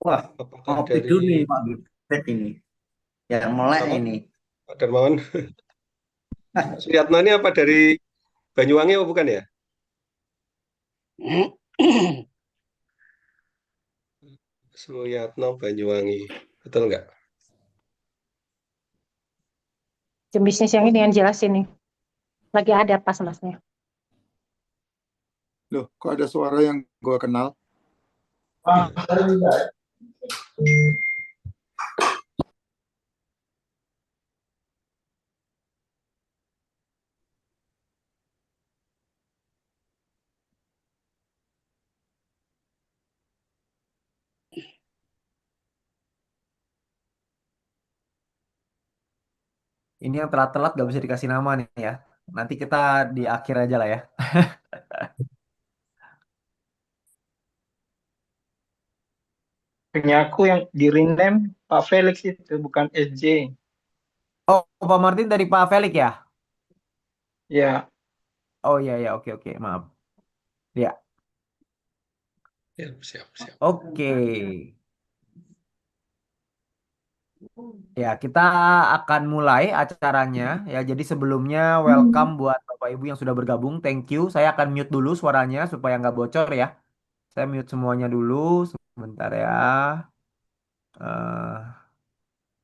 Wah, Apakah ngopi dari dulu nih Pak Gibret ini. Ya melek apa? ini. Pak Darmawan? Pak Suyatno ini apa dari Banyuwangi apa bukan ya? Suyatno Banyuwangi. Betul nggak? Jam bisnis yang ini yang jelas ini. Lagi ada pas masnya. Loh, kok ada suara yang gua kenal? Ini yang telat-telat gak bisa dikasih nama nih ya. Nanti kita di akhir aja lah ya. Punya aku yang di rename Pak Felix itu bukan SJ. Oh, Pak Martin dari Pak Felix ya? Ya, Oh iya ya, oke oke, maaf. Ya, Ya, siap, siap. oke. Ya, kita akan mulai acaranya ya. Jadi sebelumnya welcome buat Bapak Ibu yang sudah bergabung. Thank you. Saya akan mute dulu suaranya supaya nggak bocor ya. Saya mute semuanya dulu. Sebentar ya.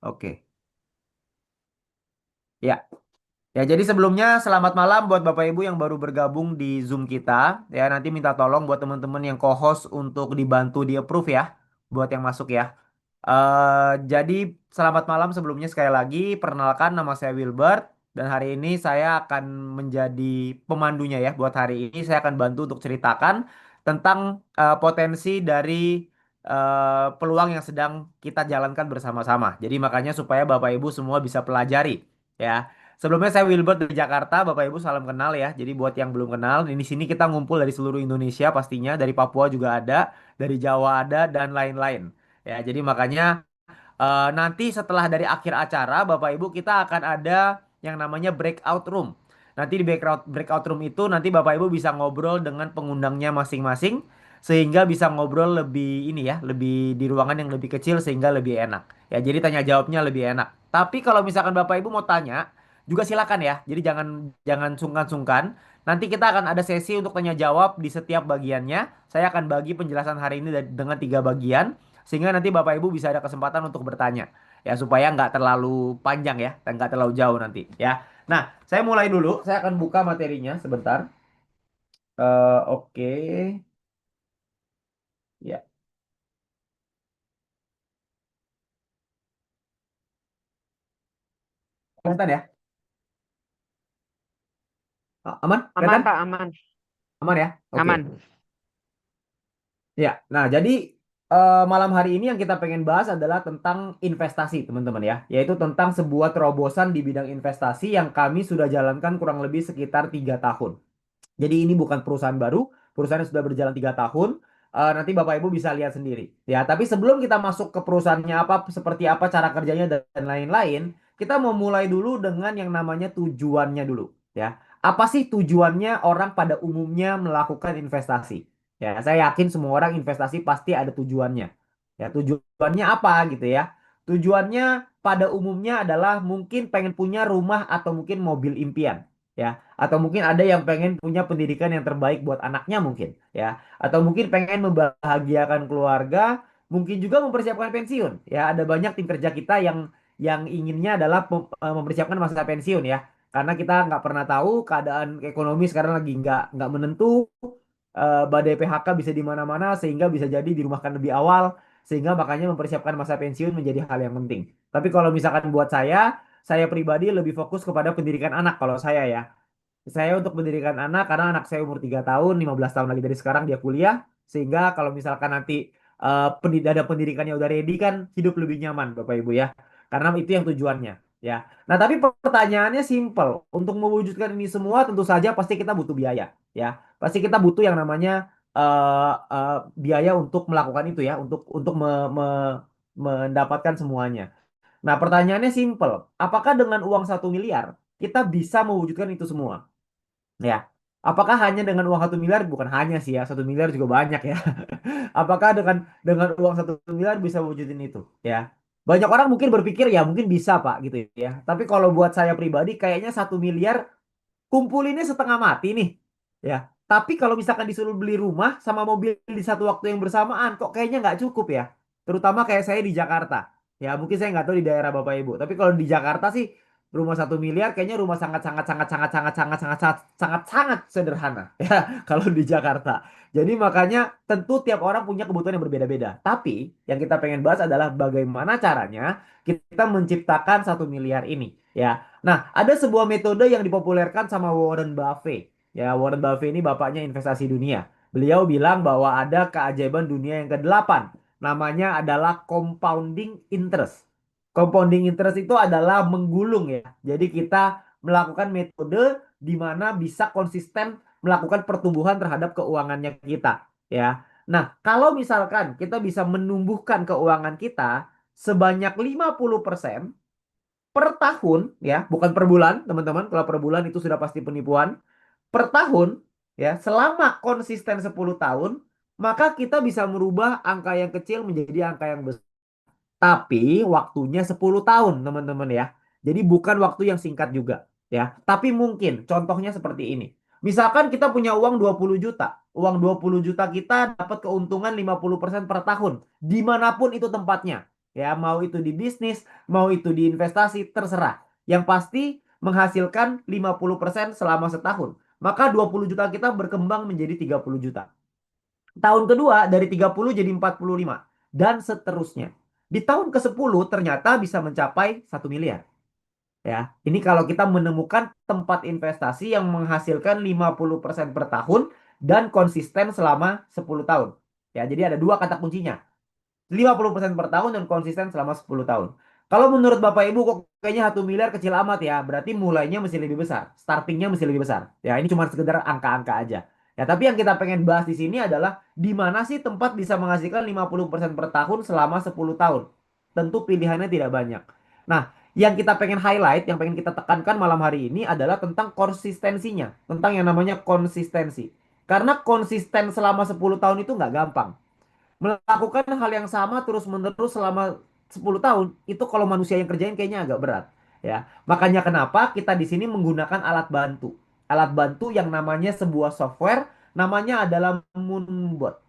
Oke. Ya. Ya, jadi sebelumnya selamat malam buat Bapak Ibu yang baru bergabung di Zoom kita. Ya, nanti minta tolong buat teman-teman yang co-host untuk dibantu di approve ya, buat yang masuk ya. Jadi selamat malam sebelumnya sekali lagi. Perkenalkan nama saya Wilbert dan hari ini saya akan menjadi pemandunya ya. Buat hari ini saya akan bantu untuk ceritakan tentang potensi dari peluang yang sedang kita jalankan bersama-sama. Jadi makanya supaya Bapak Ibu semua bisa pelajari ya. Sebelumnya saya Wilbert dari Jakarta, Bapak Ibu salam kenal ya. Jadi buat yang belum kenal, di sini kita ngumpul dari seluruh Indonesia pastinya, dari Papua juga ada, dari Jawa ada dan lain-lain. Ya, jadi makanya nanti setelah dari akhir acara, Bapak Ibu kita akan ada yang namanya breakout room. Nanti di breakout breakout room itu nanti Bapak Ibu bisa ngobrol dengan pengundangnya masing-masing sehingga bisa ngobrol lebih ini ya, lebih di ruangan yang lebih kecil sehingga lebih enak. Ya, jadi tanya jawabnya lebih enak. Tapi kalau misalkan Bapak Ibu mau tanya, juga silakan ya. Jadi jangan jangan sungkan-sungkan. Nanti kita akan ada sesi untuk tanya jawab di setiap bagiannya. Saya akan bagi penjelasan hari ini dengan 3 bagian. Sehingga nanti Bapak Ibu bisa ada kesempatan untuk bertanya. Ya, supaya nggak terlalu panjang ya, dan nggak terlalu jauh nanti ya. Nah, saya mulai dulu. Saya akan buka materinya sebentar. Oke. Ya, kelihatan ya? Aman? Aman, Kelihatan? Pak, aman. Aman ya? Oke. Aman. Ya, nah jadi malam hari ini yang kita pengen bahas adalah tentang investasi, teman-teman ya. Yaitu tentang sebuah terobosan di bidang investasi yang kami sudah jalankan kurang lebih sekitar 3 tahun. Jadi ini bukan perusahaan baru, perusahaan yang sudah berjalan 3 tahun. Nanti Bapak Ibu bisa lihat sendiri. Ya, tapi sebelum kita masuk ke perusahaannya apa, seperti apa cara kerjanya dan lain-lain, kita mau mulai dulu dengan yang namanya tujuannya dulu. Ya, apa sih tujuannya orang pada umumnya melakukan investasi? Ya, saya yakin semua orang investasi pasti ada tujuannya. Ya, tujuannya apa gitu ya? Tujuannya pada umumnya adalah mungkin pengen punya rumah atau mungkin mobil impian. Ya, atau mungkin ada yang pengen punya pendidikan yang terbaik buat anaknya mungkin ya, atau mungkin pengen membahagiakan keluarga, mungkin juga mempersiapkan pensiun ya. Ada banyak tim kerja kita yang inginnya adalah mempersiapkan masa pensiun ya, karena kita nggak pernah tahu keadaan ekonomi sekarang lagi nggak menentu. Badai PHK bisa di mana-mana sehingga bisa jadi dirumahkan lebih awal, sehingga makanya mempersiapkan masa pensiun menjadi hal yang penting. Tapi kalau misalkan buat saya pribadi lebih fokus kepada pendidikan anak kalau saya ya. Saya untuk pendidikan anak karena anak saya umur 3 tahun, 15 tahun lagi dari sekarang dia kuliah. Sehingga kalau misalkan nanti ada pendidikannya udah ready kan hidup lebih nyaman Bapak Ibu ya. Karena itu yang tujuannya ya. Nah, tapi pertanyaannya simple. Untuk mewujudkan ini semua tentu saja pasti kita butuh biaya ya. Pasti kita butuh yang namanya biaya untuk melakukan itu ya, untuk mendapatkan semuanya. Nah, pertanyaannya simple. Apakah dengan uang 1 miliar kita bisa mewujudkan itu semua? Ya. Apakah hanya dengan uang 1 miliar? Bukan hanya sih ya, 1 miliar juga banyak ya. Apakah dengan uang 1 miliar bisa wujudin itu? Ya, banyak orang mungkin berpikir ya mungkin bisa Pak gitu ya. Tapi kalau buat saya pribadi kayaknya 1 miliar kumpulinnya setengah mati nih. Ya, tapi kalau misalkan disuruh beli rumah sama mobil di satu waktu yang bersamaan, kok kayaknya nggak cukup ya. Terutama kayak saya di Jakarta. Ya, mungkin saya nggak tahu di daerah Bapak Ibu. Tapi kalau di Jakarta sih rumah 1 miliar kayaknya rumah sangat sangat sangat sangat sangat sangat sangat sangat sangat sangat sederhana ya kalau di Jakarta. Jadi makanya tentu tiap orang punya kebutuhan yang berbeda-beda. Tapi yang kita pengen bahas adalah bagaimana caranya kita menciptakan 1 miliar ini ya. Nah, ada sebuah metode yang dipopulerkan sama Warren Buffett. Ya, Warren Buffett ini bapaknya investasi dunia. Beliau bilang bahwa ada keajaiban dunia yang ke-8. Namanya adalah compounding interest. Compounding interest itu adalah menggulung ya. Jadi kita melakukan metode di mana bisa konsisten melakukan pertumbuhan terhadap keuangannya kita ya. Nah, kalau misalkan kita bisa menumbuhkan keuangan kita sebanyak 50% per tahun ya, bukan per bulan, teman-teman. Kalau per bulan itu sudah pasti penipuan. Per tahun ya, selama konsisten 10 tahun, maka kita bisa merubah angka yang kecil menjadi angka yang besar. Tapi waktunya 10 tahun, teman-teman ya. Jadi bukan waktu yang singkat juga ya. Tapi mungkin contohnya seperti ini. Misalkan kita punya uang 20 juta. Uang 20 juta kita dapat keuntungan 50% per tahun. Dimanapun itu tempatnya. Ya, mau itu di bisnis, mau itu di investasi, terserah. Yang pasti menghasilkan 50% selama setahun. Maka 20 juta kita berkembang menjadi 30 juta. Tahun kedua dari 30 jadi 45 dan seterusnya. Di tahun ke-10 ternyata bisa mencapai 1 miliar. Ya, ini kalau kita menemukan tempat investasi yang menghasilkan 50% per tahun dan konsisten selama 10 tahun. Ya, jadi ada dua kata kuncinya. 50% per tahun dan konsisten selama 10 tahun. Kalau menurut Bapak Ibu kok kayaknya 1 miliar kecil amat ya, berarti mulainya mesti lebih besar, startingnya mesti lebih besar. Ya, ini cuma sekedar angka-angka aja. Ya, tapi yang kita pengen bahas di sini adalah di mana sih tempat bisa menghasilkan 50% per tahun selama 10 tahun. Tentu pilihannya tidak banyak. Nah, yang kita pengen highlight, yang pengen kita tekankan malam hari ini adalah tentang konsistensinya, tentang yang namanya konsistensi. Karena konsisten selama 10 tahun itu nggak gampang. Melakukan hal yang sama terus-menerus selama 10 tahun, itu kalau manusia yang kerjain kayaknya agak berat. Ya, makanya kenapa kita di sini menggunakan alat bantu. Alat bantu yang namanya sebuah software, namanya adalah Moonbot.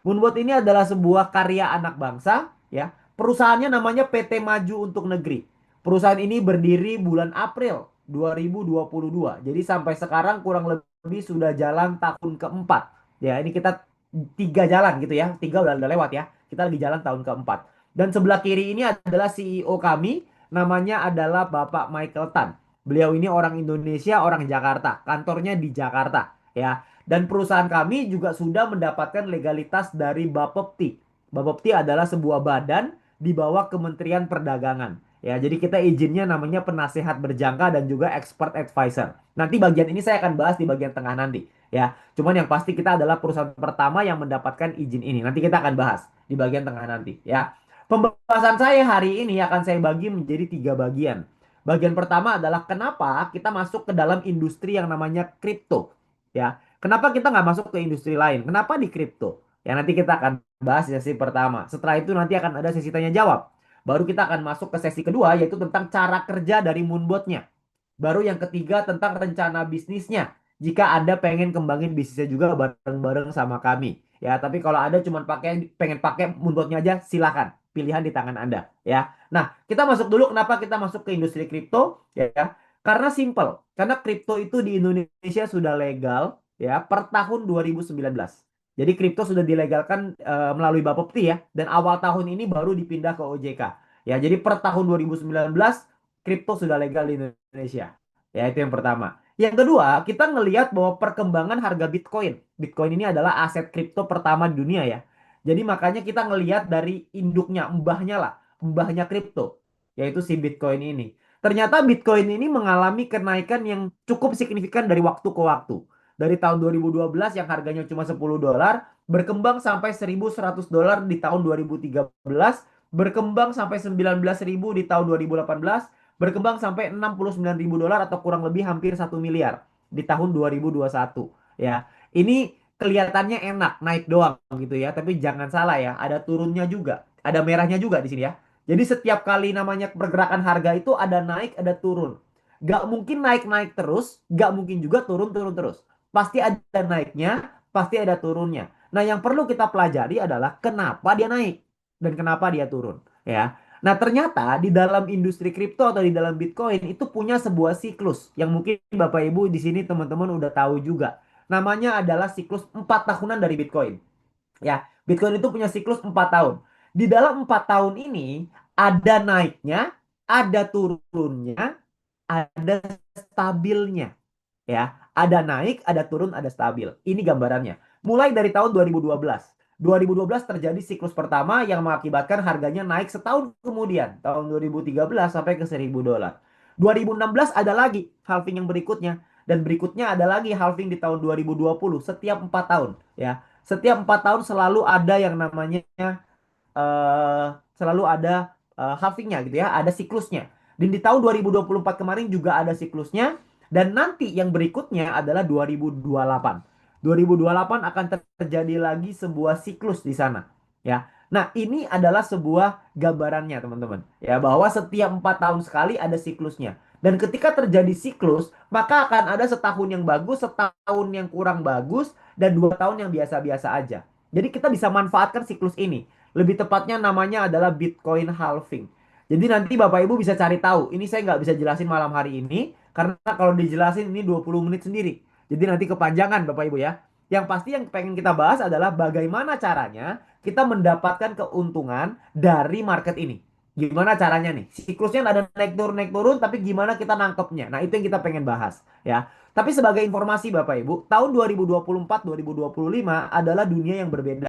Moonbot ini adalah sebuah karya anak bangsa, ya. Perusahaannya namanya PT Maju Untuk Negeri. Perusahaan ini berdiri bulan April 2022. Jadi sampai sekarang kurang lebih sudah jalan tahun keempat. Ya, ini kita 3 jalan gitu ya. 3 udah lewat ya. Kita lagi jalan tahun keempat. Dan sebelah kiri ini adalah CEO kami, namanya adalah Bapak Michael Tan. Beliau ini orang Indonesia, orang Jakarta. Kantornya di Jakarta, ya. Dan perusahaan kami juga sudah mendapatkan legalitas dari Bapepti. Bapepti adalah sebuah badan di bawah Kementerian Perdagangan. Ya, jadi kita izinnya namanya penasehat berjangka dan juga expert advisor. Nanti bagian ini saya akan bahas di bagian tengah nanti. Ya, cuman yang pasti kita adalah perusahaan pertama yang mendapatkan izin ini. Nanti kita akan bahas di bagian tengah nanti. Ya, pembahasan saya hari ini akan saya bagi menjadi 3 bagian. Bagian pertama adalah kenapa kita masuk ke dalam industri yang namanya kripto. Ya, kenapa kita nggak masuk ke industri lain? Kenapa di kripto? Ya nanti kita akan bahas di sesi pertama. Setelah itu nanti akan ada sesi tanya jawab. Baru kita akan masuk ke sesi kedua yaitu tentang cara kerja dari Moonbot-nya. Baru yang ketiga tentang rencana bisnisnya. Jika Anda pengen kembangin bisnisnya juga bareng-bareng sama kami. Ya, tapi kalau Anda cuma pengen pakai Moonbot-nya aja silakan. Pilihan di tangan Anda, ya. Nah, kita masuk dulu kenapa kita masuk ke industri kripto, ya. Karena simple. Karena kripto itu di Indonesia sudah legal ya per tahun 2019. Jadi kripto sudah dilegalkan melalui Bapepti ya dan awal tahun ini baru dipindah ke OJK. Ya, jadi per tahun 2019 kripto sudah legal di Indonesia. Ya, itu yang pertama. Yang kedua, kita ngelihat bahwa perkembangan harga Bitcoin. Bitcoin ini adalah aset kripto pertama di dunia ya. Jadi makanya kita ngelihat dari induknya, mbahnya lah, mbahnya kripto, yaitu si Bitcoin ini. Ternyata Bitcoin ini mengalami kenaikan yang cukup signifikan dari waktu ke waktu. Dari tahun 2012 yang harganya cuma $10, berkembang sampai $1.100 di tahun 2013, berkembang sampai 19.000 di tahun 2018, berkembang sampai $69.000 atau kurang lebih hampir 1 miliar di tahun 2021 ya. Ini kelihatannya enak naik doang gitu ya, tapi jangan salah ya, ada turunnya juga, ada merahnya juga di sini ya. Jadi setiap kali namanya pergerakan harga itu ada naik, ada turun. Gak mungkin naik-naik terus, gak mungkin juga turun-turun terus. Pasti ada naiknya, pasti ada turunnya. Nah, yang perlu kita pelajari adalah kenapa dia naik dan kenapa dia turun, ya. Nah, ternyata di dalam industri kripto atau di dalam Bitcoin itu punya sebuah siklus yang mungkin Bapak Ibu di sini teman-teman udah tahu juga. Namanya adalah siklus 4 tahunan dari Bitcoin. Ya, Bitcoin itu punya siklus 4 tahun. Di dalam 4 tahun ini ada naiknya, ada turunnya, ada stabilnya. Ya, ada naik, ada turun, ada stabil. Ini gambarannya. Mulai dari tahun 2012. 2012 terjadi siklus pertama yang mengakibatkan harganya naik setahun kemudian. Tahun 2013 sampai ke $1.000. 2016 ada lagi halving yang berikutnya. Dan berikutnya ada lagi halving di tahun 2020. Setiap 4 tahun. Ya, setiap 4 tahun selalu ada yang namanya selalu ada halvingnya gitu ya, ada siklusnya. Dan di tahun 2024 kemarin juga ada siklusnya. Dan nanti yang berikutnya adalah 2028. 2028 akan terjadi lagi sebuah siklus di sana. Ya. Nah, ini adalah sebuah gambarannya, teman-teman. Ya, bahwa setiap 4 tahun sekali ada siklusnya. Dan ketika terjadi siklus, maka akan ada setahun yang bagus, setahun yang kurang bagus, dan 2 tahun yang biasa-biasa aja. Jadi kita bisa manfaatkan siklus ini. Lebih tepatnya namanya adalah Bitcoin halving. Jadi nanti Bapak Ibu bisa cari tahu. Ini saya nggak bisa jelasin malam hari ini. Karena kalau dijelasin ini 20 menit sendiri. Jadi nanti kepanjangan Bapak Ibu ya. Yang pasti yang pengen kita bahas adalah bagaimana caranya kita mendapatkan keuntungan dari market ini. Gimana caranya nih? Siklusnya ada naik turun, tapi gimana kita nangkepnya? Nah, itu yang kita pengen bahas ya. Tapi sebagai informasi Bapak Ibu, tahun 2024-2025 adalah dunia yang berbeda.